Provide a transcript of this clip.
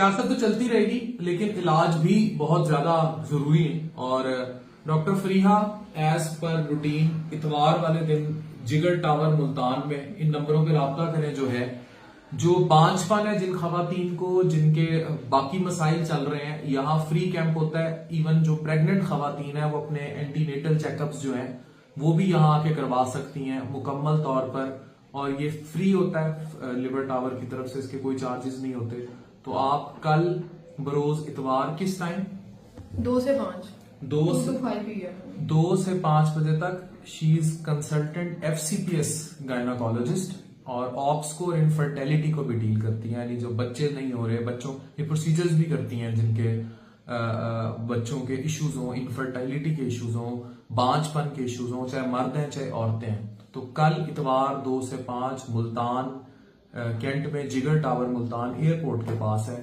सियासत तो चलती रहेगी लेकिन इलाज भी बहुत ज्यादा जरूरी है। और डॉक्टर फरीहा एज पर रूटीन इतवार वाले दिन जिगर टावर मुल्तान में इन नंबरों पे राब्ता करें। जो बांझपन है, जिन खवातीन को जिनके बाकी मसाइल चल रहे हैं, यहाँ फ्री कैंप होता है। इवन जो प्रेग्नेंट खवातीन है वो अपने एंटीनेटल चेकअप्स जो हैं वो भी यहाँ आके करवा सकती हैं मुकम्मल तौर पर। और ये फ्री होता है लिवर टावर की तरफ से, इसके कोई चार्जेस नहीं होते। तो आप कल बरोज इतवार किस टाइम 2 से 5 2 to 5 PM 2 से 5 बजे तक she is consultant FCPS gynaecologist और ऑप्स को और इनफर्टिलिटी को भी डील करती हैं। यानी जो बच्चे नहीं हो रहे बच्चों, ये प्रोसीजर्स भी करती हैं जिनके बच्चों के इश्यूज हों, इनफर्टिलिटी के इश्यूज हों, बांझपन के इश्यूज हों, चाहे मर्द हैं चाहे औरतें हैं। तो कल इतवार 2 से 5 मुल्तान कैंट में जिगर टावर मुल्तान एयरपोर्ट के पास है।